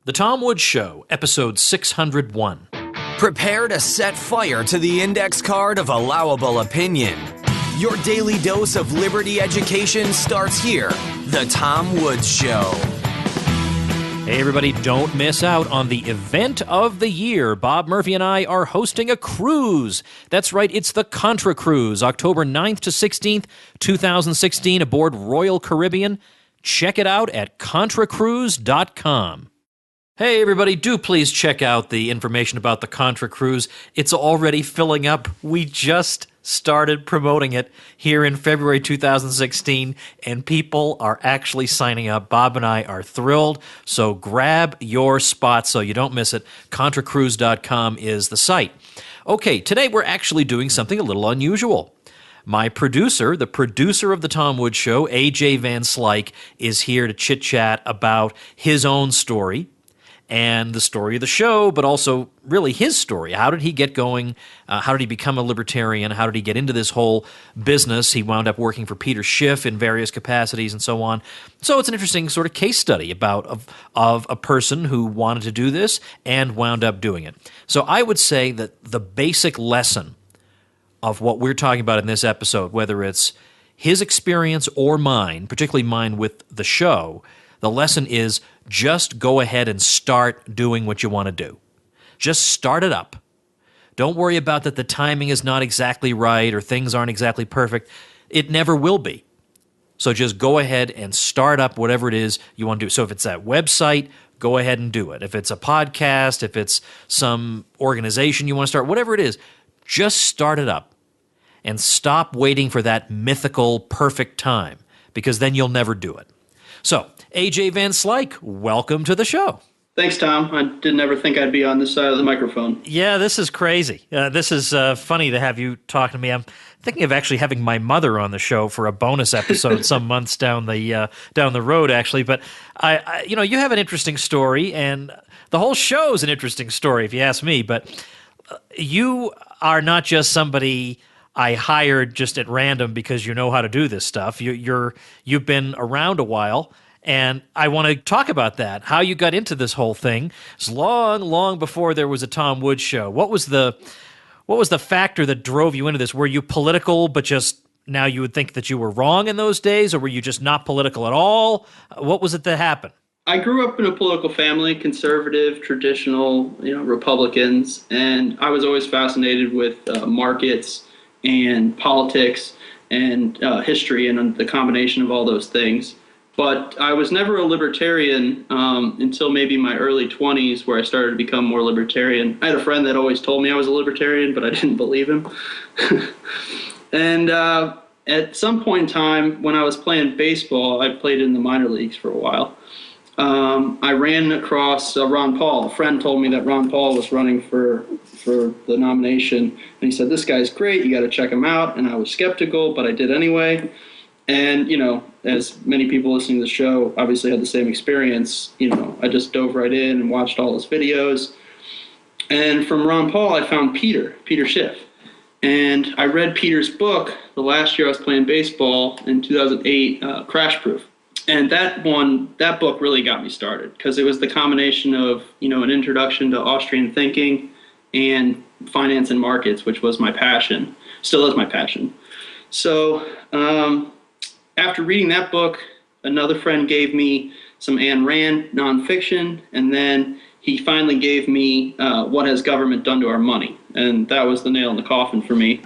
The Tom Woods Show, episode 601. Prepare to set fire to the index card of allowable opinion. Your daily dose of liberty education starts here. The Tom Woods Show. Hey everybody, don't miss out on the event of the year. Bob Murphy and I are hosting a cruise. That's right, it's the Contra Cruise, October 9th to 16th, 2016, aboard Royal Caribbean. Check it out at contracruise.com. Hey everybody, do please check out the information about the Contra Cruise. It's already filling up. We just started promoting it here in February 2016, and people are actually signing up. Bob and I are thrilled, so grab your spot so you don't miss it. Contracruise.com is the site. Okay, today we're actually doing something a little unusual. My producer, the producer of the Tom Woods Show, AJ Van Slyke, is here to chit-chat about his own story and the story of the show, but also really his story. How did he get going? How did he become a libertarian? How did he get into this whole business? He wound up working for Peter Schiff in various capacities and so on. So it's an interesting sort of case study of a person who wanted to do this and wound up doing it. So I would say that the basic lesson of what we're talking about in this episode, whether it's his experience or mine, particularly mine with the show, the lesson is just go ahead and start doing what you want to do. Just start it up. Don't worry about that the timing is not exactly right or things aren't exactly perfect. It never will be. So just go ahead and start up whatever it is you want to do. So if it's that website, go ahead and do it. If it's a podcast, if it's some organization you want to start, whatever it is, just start it up and stop waiting for that mythical perfect time, because then you'll never do it. So, AJ Van Slyke, welcome to the show. Thanks, Tom. I didn't ever think I'd be on this side of the microphone. Yeah, this is crazy. This is funny to have you talking to me. I'm thinking of actually having my mother on the show for a bonus episode some months down the road, actually. But you have an interesting story, and the whole show is an interesting story, if you ask me. But you are not just somebody I hired just at random because you know how to do this stuff. You've been around a while, and I want to talk about that, how you got into this whole thing. It's long, long before there was a Tom Woods Show. What was the factor that drove you into this? Were you political, but just now you would think that you were wrong in those days, or were you just not political at all? What was it that happened? I grew up in a political family, conservative, traditional, Republicans, and I was always fascinated with markets and politics and history and the combination of all those things. But I was never a libertarian until maybe my early 20s, where I started to become more libertarian. I had a friend that always told me I was a libertarian, but I didn't believe him. And at some point in time, when I was playing baseball, I played in the minor leagues for a while. I ran across Ron Paul. A friend told me that Ron Paul was running for the nomination, and he said, "This guy's great, you got to check him out." And I was skeptical, but I did anyway. And, as many people listening to the show obviously had the same experience, I just dove right in and watched all his videos. And from Ron Paul, I found Peter Schiff. And I read Peter's book the last year I was playing baseball in 2008, Crash Proof. And that book really got me started, because it was the combination of, an introduction to Austrian thinking and finance and markets, which was my passion, still is my passion. So after reading that book, another friend gave me some Ayn Rand nonfiction, and then he finally gave me What Has Government Done to Our Money? And that was the nail in the coffin for me.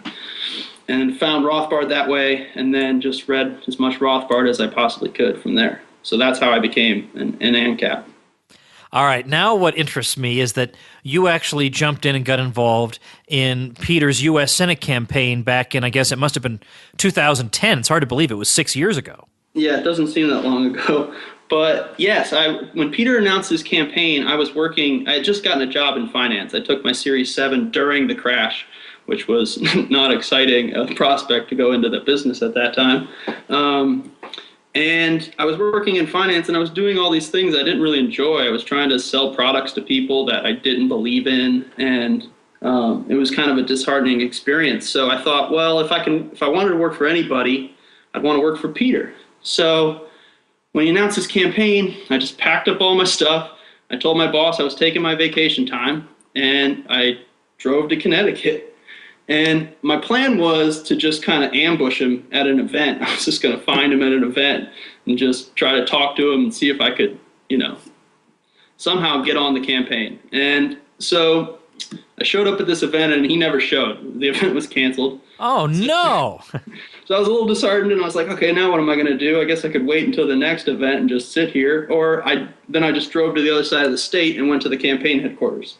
And found Rothbard that way, and then just read as much Rothbard as I possibly could from there. So that's how I became an ANCAP. All right, now what interests me is that you actually jumped in and got involved in Peter's U.S. Senate campaign back in, I guess it must have been 2010. It's hard to believe it was 6 years ago. Yeah, it doesn't seem that long ago. But yes, when Peter announced his campaign, I had just gotten a job in finance. I took my Series 7 during the crash, which was not exciting prospect to go into the business at that time. And I was working in finance, and I was doing all these things I didn't really enjoy. I was trying to sell products to people that I didn't believe in, and it was kind of a disheartening experience. So I thought, well, if I wanted to work for anybody, I'd want to work for Peter. So when he announced his campaign, I just packed up all my stuff, I told my boss I was taking my vacation time, and I drove to Connecticut. And my plan was to just kind of ambush him at an event. I was just going to find him at an event and just try to talk to him and see if I could, somehow get on the campaign. And so I showed up at this event, and he never showed. The event was canceled. Oh, no. So I was a little disheartened, and I was like, okay, now what am I going to do? I guess I could wait until the next event and just sit here. Or then I just drove to the other side of the state and went to the campaign headquarters.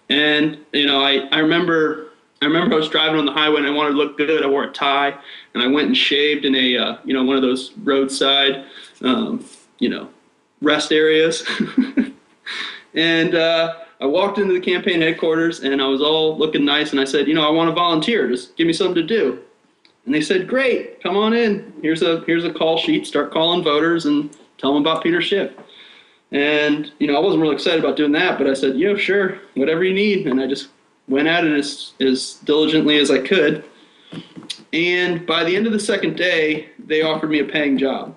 And, I remember I was driving on the highway and I wanted to look good. I wore a tie and I went and shaved in a, one of those roadside, rest areas. And I walked into the campaign headquarters and I was all looking nice. And I said, I want to volunteer. Just give me something to do. And they said, great, come on in. Here's a call sheet. Start calling voters and tell them about Peter Schiff. And, I wasn't really excited about doing that, but I said, sure, whatever you need. And I just went at it as diligently as I could. And by the end of the second day, they offered me a paying job.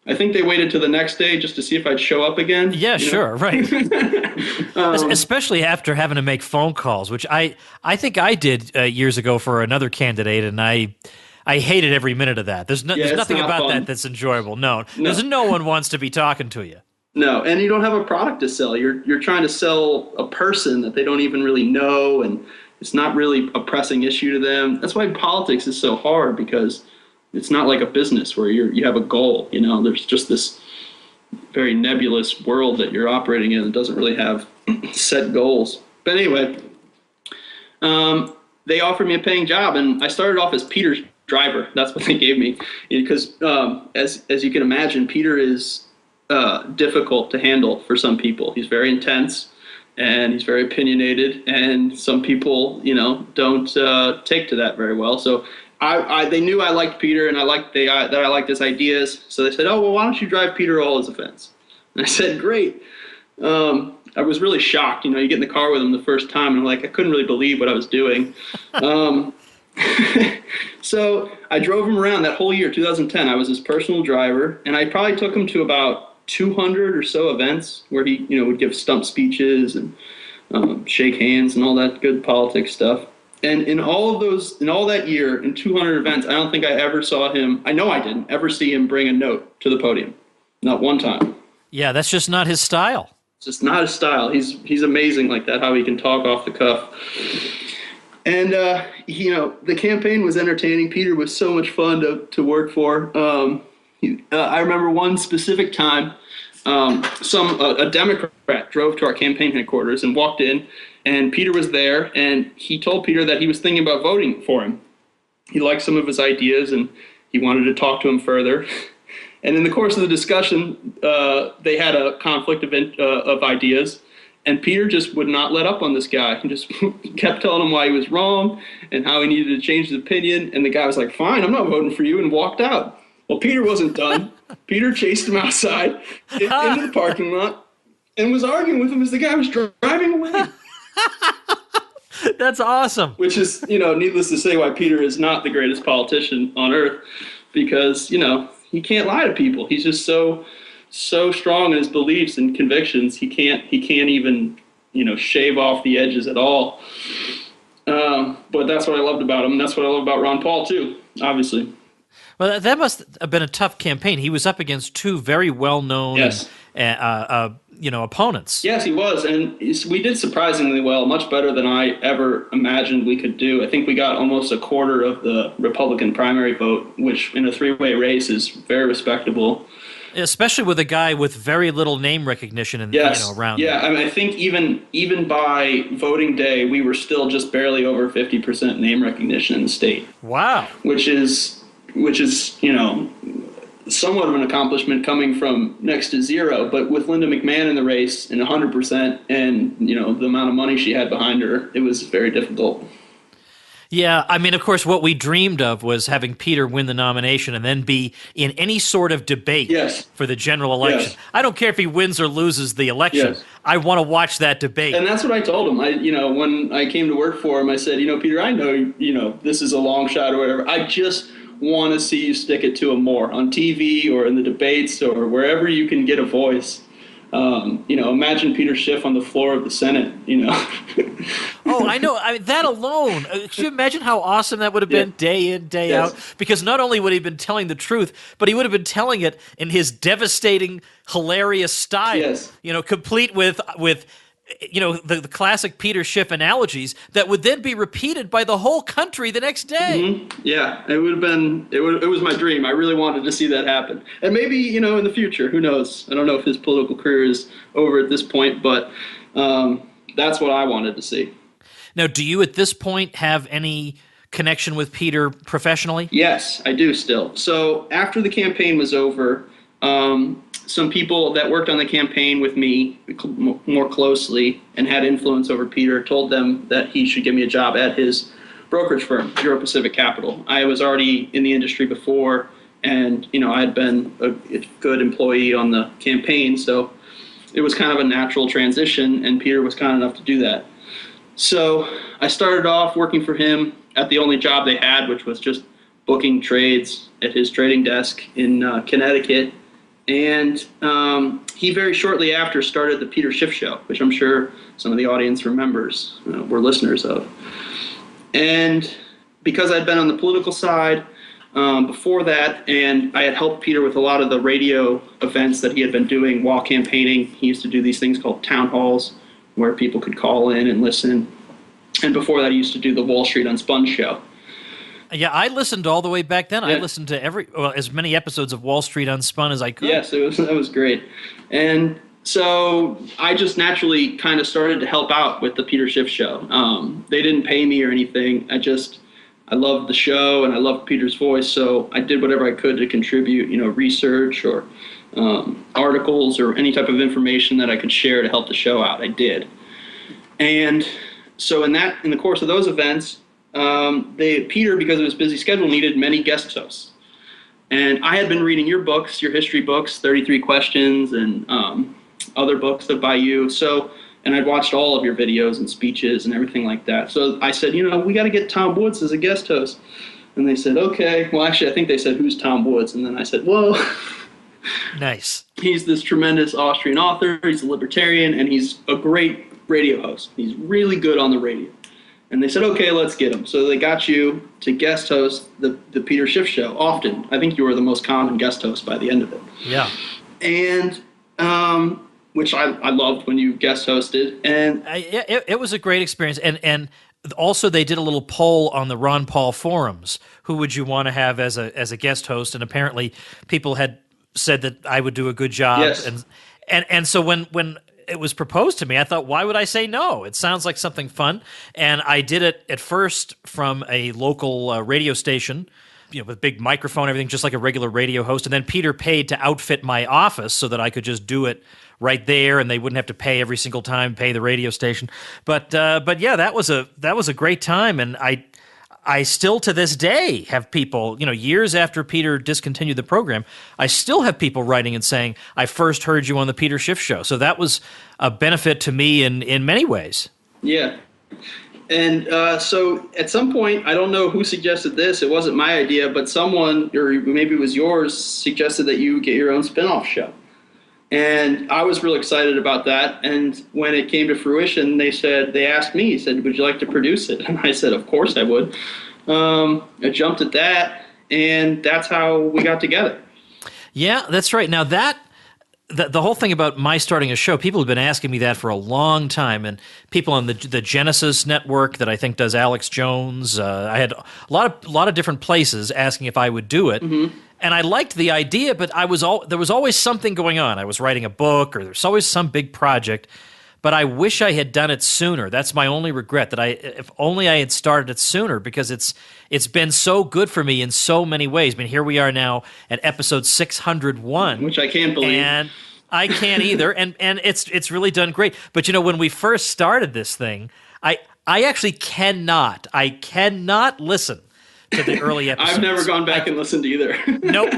I think they waited till the next day just to see if I'd show up again. Yeah, sure, right. Especially after having to make phone calls, which I think I did years ago for another candidate, and I hated every minute of that. There's nothing about fun. that that's enjoyable. No, there's no one wants to be talking to you. No, and you don't have a product to sell. You're trying to sell a person that they don't even really know, and it's not really a pressing issue to them. That's why politics is so hard, because it's not like a business where you have a goal. There's just this very nebulous world that you're operating in that doesn't really have set goals. But anyway, they offered me a paying job, and I started off as Peter's driver. That's what they gave me, because as you can imagine, Peter is difficult to handle for some people. He's very intense and he's very opinionated, and some people, don't take to that very well. So they knew I liked Peter, and that I liked his ideas. So they said, "Oh, well, why don't you drive Peter all his events?" And I said, "Great." I was really shocked. You get in the car with him the first time, and I couldn't really believe what I was doing. So I drove him around that whole year, 2010. I was his personal driver, and I probably took him to about 200 or so events where he, would give stump speeches and shake hands and all that good politics stuff. And in all that year, in 200 events, I don't think I ever saw him. I know I didn't ever see him bring a note to the podium, not one time. Yeah, that's just not his style. It's just not his style. He's amazing like that, how he can talk off the cuff. And, the campaign was entertaining. Peter was so much fun to work for. I remember one specific time, a Democrat drove to our campaign headquarters and walked in, and Peter was there, and he told Peter that he was thinking about voting for him. He liked some of his ideas, and he wanted to talk to him further. And in the course of the discussion, they had a conflict of ideas. And Peter just would not let up on this guy. He just kept telling him why he was wrong and how he needed to change his opinion. And the guy was like, "Fine, I'm not voting for you," and walked out. Well, Peter wasn't done. Peter chased him outside into the parking lot and was arguing with him as the guy was driving away. That's awesome. Which is, needless to say, why Peter is not the greatest politician on earth, because, he can't lie to people. He's just so strong in his beliefs and convictions. He can't even, shave off the edges at all. But that's what I loved about him. And that's what I love about Ron Paul too, obviously. Well, that must have been a tough campaign. He was up against two very well-known, yes. Opponents. Yes, he was, and we did surprisingly well, much better than I ever imagined we could do. I think we got almost a quarter of the Republican primary vote, which in a three-way race is very respectable. Especially with a guy with very little name recognition around. Yeah, I mean, I think even by voting day, we were still just barely over 50% name recognition in the state. Wow. Which is somewhat of an accomplishment coming from next to zero. But with Linda McMahon in the race and 100% and, the amount of money she had behind her, it was very difficult. Yeah, I mean, of course, what we dreamed of was having Peter win the nomination and then be in any sort of debate for the general election. Yes. I don't care if he wins or loses the election. Yes. I want to watch that debate. And that's what I told him. When I came to work for him, I said, Peter, I know, this is a long shot or whatever. I just want to see you stick it to him more on TV or in the debates or wherever you can get a voice. Imagine Peter Schiff on the floor of the Senate. Oh, I know. I mean, that alone. Could you imagine how awesome that would have been, day in, day Yes. out? Because not only would he have been telling the truth, but he would have been telling it in his devastating, hilarious style. Yes. Complete with the classic Peter Schiff analogies that would then be repeated by the whole country the next day. Yeah, it would have been. It was my dream. I really wanted to see that happen. And maybe in the future, who knows? I don't know if his political career is over at this point, but that's what I wanted to see. Now, do you at this point have any connection with Peter professionally? Yes, I do still. So after the campaign was over, some people that worked on the campaign with me more closely and had influence over Peter told them that he should give me a job at his brokerage firm, Euro Pacific Capital. I was already in the industry before, and I had been a good employee on the campaign, so it was kind of a natural transition, and Peter was kind enough to do that. So I started off working for him at the only job they had, which was just booking trades at his trading desk in Connecticut. And he very shortly after started the Peter Schiff Show, which I'm sure some of the audience remembers, were listeners of. And because I'd been on the political side before that, and I had helped Peter with a lot of the radio events that he had been doing while campaigning, he used to do these things called town halls, where people could call in and listen. And before that, he used to do the Wall Street Unspun show. Yeah, I listened all the way back then. Yeah. I listened to as many episodes of Wall Street Unspun as I could. Yes, that was great. And so I just naturally kind of started to help out with the Peter Schiff show. They didn't pay me or anything. I loved the show and I loved Peter's voice, so I did whatever I could to contribute, research or articles or any type of information that I could share to help the show out. I did. And so in the course of those events, Peter, because of his busy schedule, needed many guest hosts. And I had been reading your books, your history books, 33 Questions, and other books by you. And I'd watched all of your videos and speeches and everything like that. So I said, we got to get Tom Woods as a guest host. And they said, okay. Well, actually, I think they said, who's Tom Woods? And then I said, well, Nice. he's this tremendous Austrian author. He's a libertarian, and he's a great radio host. He's really good on the radio. And they said, okay, let's get him. So they got you to guest host the Peter Schiff Show often. I think you were the most common guest host by the end of it. Yeah. And which I loved when you guest hosted. And It was a great experience. And also they did a little poll on the Ron Paul forums. Who would you want to have as a guest host? And apparently people had said that I would do a good job. Yes. And so when it was proposed to me, I thought, why would I say no? It sounds like something fun. And I did it at first from a local radio station, with a big microphone, everything, just like a regular radio host. And then Peter paid to outfit my office so that I could just do it right there, and they wouldn't have to pay every single time, pay the radio station. But yeah, that was a great time. And I still to this day have people, years after Peter discontinued the program, I still have people writing and saying, I first heard you on the Peter Schiff Show. So that was a benefit to me in many ways. yeah. And so at some point, I don't know who suggested this. It wasn't my idea, but someone, or maybe it was yours, suggested that you get your own spinoff show. And I was real excited about that. And when it came to fruition, they asked me, would you like to produce it? And I said, of course I would. I jumped at that, and that's how we got together. Yeah, that's right. Now the whole thing about my starting a show, people have been asking me that for a long time, and people on the Genesis network that I think does Alex Jones. I had a lot of different places asking if I would do it. Mm-hmm. And I liked the idea, but there was always something going on. I was writing a book, or there's always some big project. But I wish I had done it sooner. That's my only regret. If only I had started it sooner, because it's been so good for me in so many ways. I mean, here we are now at episode 601, which I can't believe. And I can't either. And it's really done great. But when we first started this thing, I actually cannot listen to the early episodes. I've never gone back and listened either. Nope.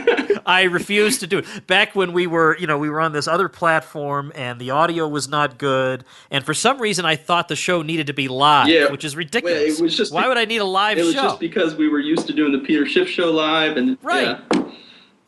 I refuse to do it. Back when we were on this other platform and the audio was not good, and for some reason I thought the show needed to be live, which is ridiculous. Well, it was just why would I need a live show? It was just because we were used to doing the Peter Schiff Show live, and right.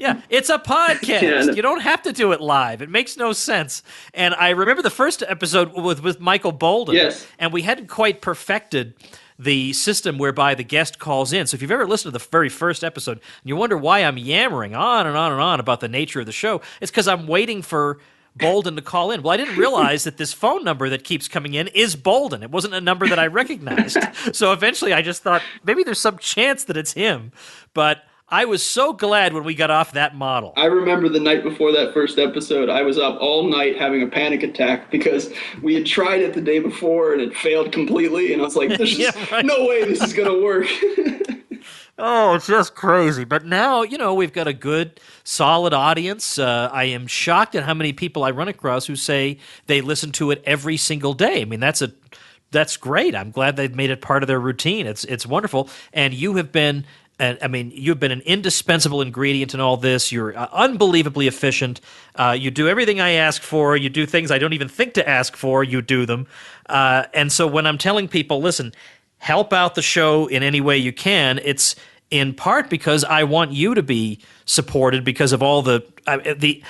Yeah, it's a podcast. Yeah, no. You don't have to do it live. It makes no sense. And I remember the first episode with Michael Bolden. Yes. And we hadn't quite perfected the system whereby the guest calls in. So if you've ever listened to the very first episode and you wonder why I'm yammering on and on and on about the nature of the show, it's because I'm waiting for Bolden to call in. Well, I didn't realize that this phone number that keeps coming in is Bolden. It wasn't a number that I recognized. So eventually I just thought maybe there's some chance that it's him. But I was so glad when we got off that model. I remember the night before that first episode, I was up all night having a panic attack because we had tried it the day before and it failed completely. And I was like, there's just no way this is going to work. Oh, it's just crazy. But now, we've got a good, solid audience. I am shocked at how many people I run across who say they listen to it every single day. I mean, that's great. I'm glad they've made it part of their routine. It's wonderful. And you have been... you've been an indispensable ingredient in all this. You're unbelievably efficient. You do everything I ask for. You do things I don't even think to ask for. You do them. And so when I'm telling people, listen, help out the show in any way you can, it's in part because I want you to be supported because of all the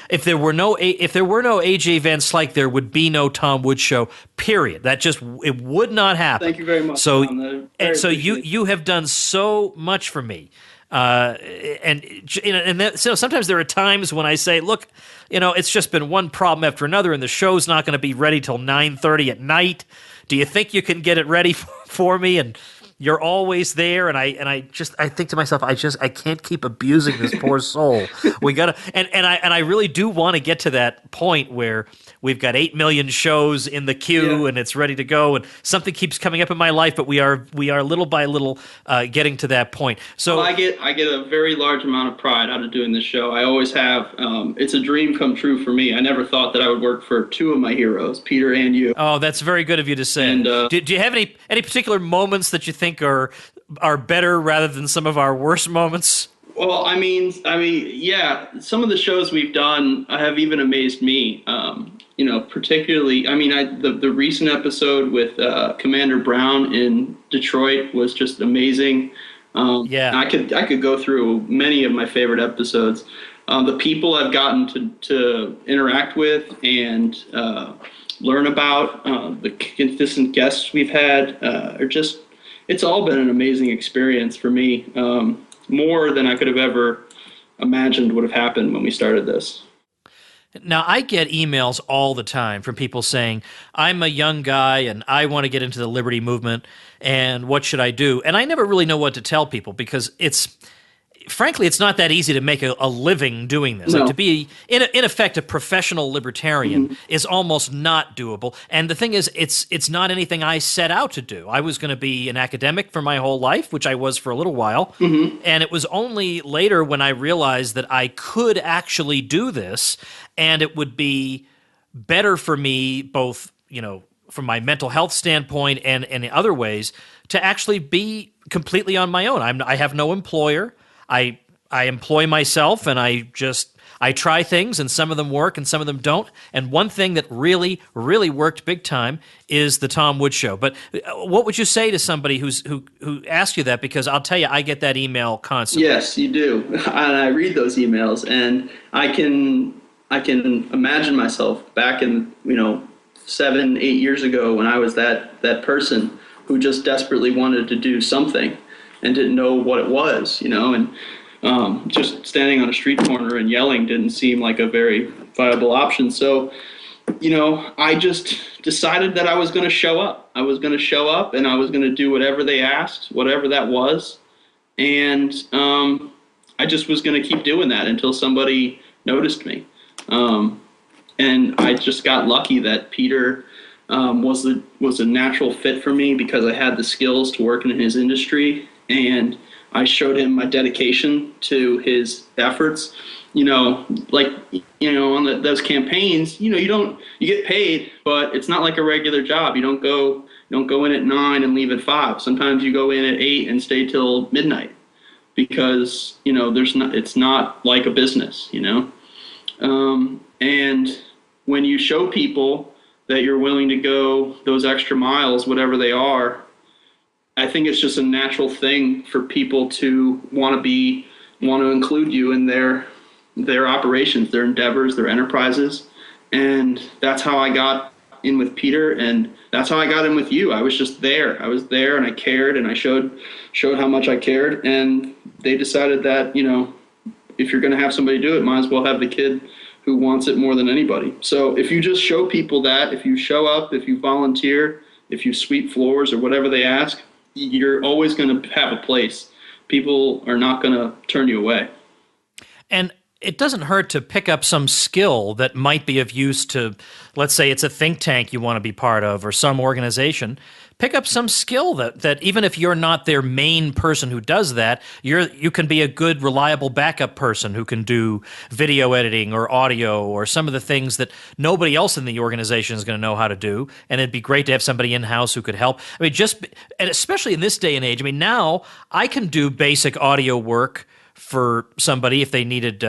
if there were no AJ Van Slyke, there would be no Tom Woods Show. Period. It would not happen. Thank you very much. So Tom. you have done so much for me. So sometimes there are times when I say, look, it's just been one problem after another, and the show's not going to be ready till 9:30 at night. Do you think you can get it ready for me? And you're always there, and I think to myself, I can't keep abusing this poor soul. We gotta, and I really do want to get to that point where we've got 8 million shows in the queue and it's ready to go, and something keeps coming up in my life, but we are little by little getting to that point. So I get a very large amount of pride out of doing this show. I always have. It's a dream come true for me. I never thought that I would work for two of my heroes, Peter and you. Oh, that's very good of you to say. And do you have any particular moments that you think are better rather than some of our worst moments? Well, I mean, yeah. Some of the shows we've done have even amazed me. Particularly, the recent episode with Commander Brown in Detroit was just amazing. I could go through many of my favorite episodes. The people I've gotten to interact with and learn about, the consistent guests we've had are just. It's all been an amazing experience for me, more than I could have ever imagined would have happened when we started this. Now, I get emails all the time from people saying, I'm a young guy and I want to get into the liberty movement, and what should I do? And I never really know what to tell people because frankly, it's not that easy to make a living doing this. No. Like to be, in effect, a professional libertarian is almost not doable. And the thing is, it's not anything I set out to do. I was going to be an academic for my whole life, which I was for a little while. And it was only later when I realized that I could actually do this, and it would be better for me, both, from my mental health standpoint and in other ways, to actually be completely on my own. I have no employer. I employ myself, and I try things, and some of them work and some of them don't. And one thing that really, really worked big time is the Tom Woods Show. But what would you say to somebody who asks you that? Because I'll tell you, I get that email constantly. Yes, you do. And I read those emails, and I can imagine myself back in 7-8 years ago when I was that person who just desperately wanted to do something and didn't know what it was, and just standing on a street corner and yelling didn't seem like a very viable option. So, I just decided that I was going to show up. I was going to show up, and I was going to do whatever they asked, whatever that was. And I just was going to keep doing that until somebody noticed me. And I just got lucky that Peter was a natural fit for me because I had the skills to work in his industry. And I showed him my dedication to his efforts. On those campaigns, you get paid, but it's not like a regular job. You don't go in at 9 and leave at 5. Sometimes you go in at 8 and stay till midnight because it's not like a business. And when you show people that you're willing to go those extra miles, whatever they are, I think it's just a natural thing for people to want to include you in their their operations, their endeavors, their enterprises. And that's how I got in with Peter, and that's how I got in with you. I was just there. I was there, and I cared, and I showed how much I cared. And they decided that, if you're going to have somebody do it, might as well have the kid who wants it more than anybody. So if you just show people that, if you show up, if you volunteer, if you sweep floors or whatever they ask, you're always going to have a place. People are not going to turn you away. And it doesn't hurt to pick up some skill that might be of use to, let's say it's a think tank you want to be part of or some organization. Pick up some skill that even if you're not their main person who does that, you can be a good, reliable backup person who can do video editing or audio or some of the things that nobody else in the organization is going to know how to do. And it'd be great to have somebody in-house who could help. I mean, and especially in this day and age, I mean, now I can do basic audio work for somebody if they needed,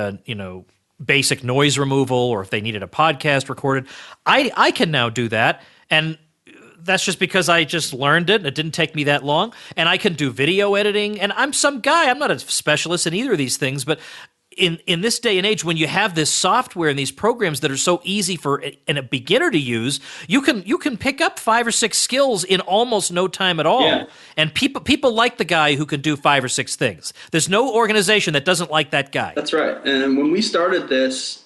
basic noise removal or if they needed a podcast recorded. I can now do that. And that's just because I just learned it. It didn't take me that long. And I can do video editing. And I'm some guy. I'm not a specialist in either of these things. But in this day and age, when you have this software and these programs that are so easy for a beginner to use, you can pick up 5 or 6 skills in almost no time at all. Yeah. And people like the guy who can do 5 or 6 things. There's no organization that doesn't like that guy. That's right. And when we started this,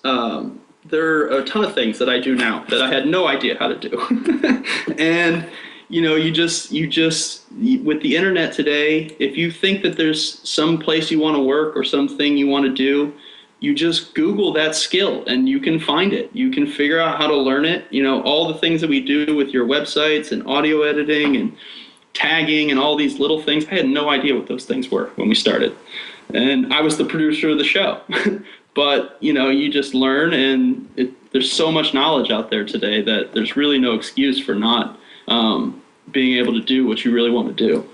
there are a ton of things that I do now that I had no idea how to do. And, you just with the internet today, if you think that there's some place you want to work or something you want to do, you just Google that skill and you can find it. You can figure out how to learn it. All the things that we do with your websites and audio editing and tagging and all these little things. I had no idea what those things were when we started. And I was the producer of the show. But, you just learn, and there's so much knowledge out there today that there's really no excuse for not being able to do what you really want to do.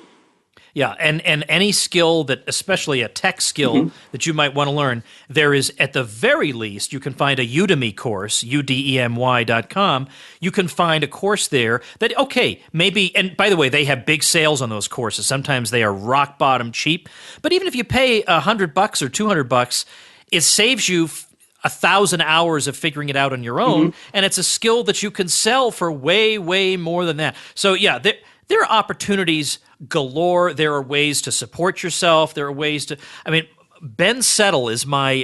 Yeah, and any skill that, especially a tech skill that you might want to learn, there is, at the very least, you can find a Udemy course, udemy.com. You can find a course there that, okay, maybe, and by the way, they have big sales on those courses. Sometimes they are rock bottom cheap. But even if you pay $100 or $200, it saves you 1,000 hours of figuring it out on your own, and it's a skill that you can sell for way, way more than that. So yeah, there are opportunities galore. There are ways to support yourself. There are ways to. I mean, Ben Settle is my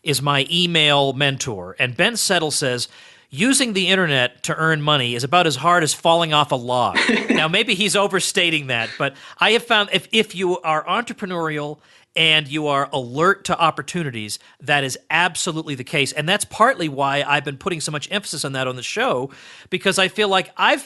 email mentor, and Ben Settle says, using the internet to earn money is about as hard as falling off a log. Now, maybe he's overstating that, but I have found if you are entrepreneurial and you are alert to opportunities, that is absolutely the case. And that's partly why I've been putting so much emphasis on that on the show, because I feel like I've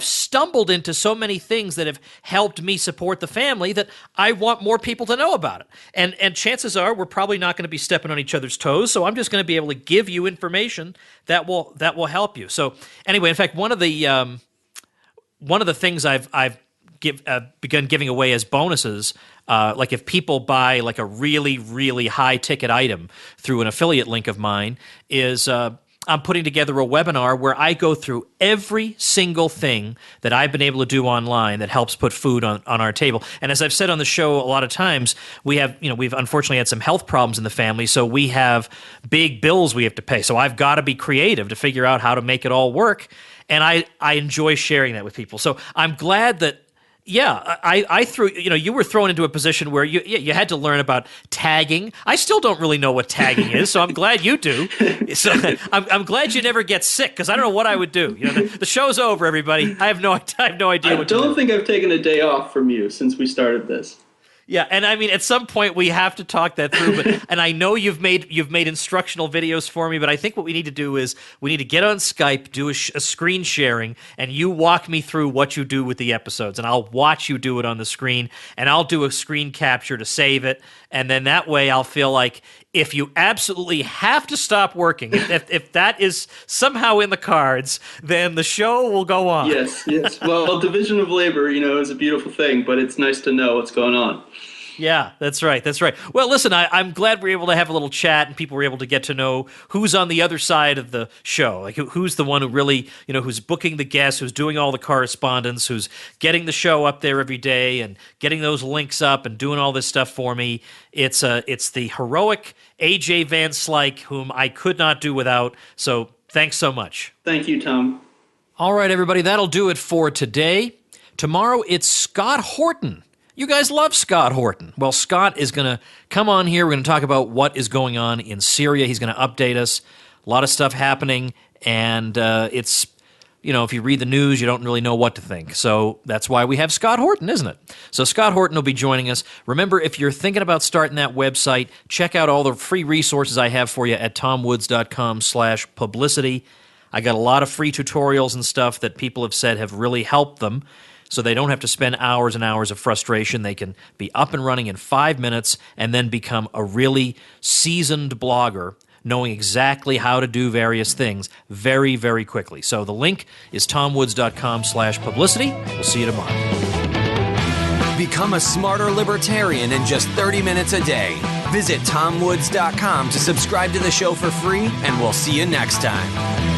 stumbled into so many things that have helped me support the family that I want more people to know about it. And chances are we're probably not going to be stepping on each other's toes, so I'm just going to be able to give you information that will help you. So anyway, in fact, one of the things I've begun giving away as bonuses, like if people buy like a really, really high ticket item through an affiliate link of mine, is I'm putting together a webinar where I go through every single thing that I've been able to do online that helps put food on our table. And as I've said on the show a lot of times, we've unfortunately had some health problems in the family, so we have big bills we have to pay. So I've got to be creative to figure out how to make it all work. And I enjoy sharing that with people. So I'm glad that, yeah, I threw, you were thrown into a position where you had to learn about tagging. I still don't really know what tagging is, so I'm glad you do. So I'm glad you never get sick, because I don't know what I would do. The show's over, everybody. I have no idea what to do. I don't think I've taken a day off from you since we started this. Yeah, and I mean, at some point we have to talk that through. But and I know you've made instructional videos for me, but I think what we need to do is we need to get on Skype, do a screen sharing, and you walk me through what you do with the episodes, and I'll watch you do it on the screen, and I'll do a screen capture to save it, and then that way I'll feel like if you absolutely have to stop working, if that is somehow in the cards, then the show will go on. Yes. Well, division of labor, is a beautiful thing, but it's nice to know what's going on. Yeah, that's right. That's right. Well, listen, I'm glad we were able to have a little chat and people were able to get to know who's on the other side of the show. Like, who's the one who really, who's booking the guests, who's doing all the correspondence, who's getting the show up there every day and getting those links up and doing all this stuff for me. It's the heroic AJ Van Slyke, whom I could not do without. So thanks so much. Thank you, Tom. All right, everybody, that'll do it for today. Tomorrow, it's Scott Horton. You guys love Scott Horton. Well, Scott is going to come on here. We're going to talk about what is going on in Syria. He's going to update us. A lot of stuff happening, and it's, if you read the news, you don't really know what to think. So that's why we have Scott Horton, isn't it? So Scott Horton will be joining us. Remember, if you're thinking about starting that website, check out all the free resources I have for you at tomwoods.com/publicity. I got a lot of free tutorials and stuff that people have said have really helped them. So they don't have to spend hours and hours of frustration. They can be up and running in 5 minutes and then become a really seasoned blogger, knowing exactly how to do various things very, very quickly. So the link is tomwoods.com/publicity. We'll see you tomorrow. Become a smarter libertarian in just 30 minutes a day. Visit tomwoods.com to subscribe to the show for free, and we'll see you next time.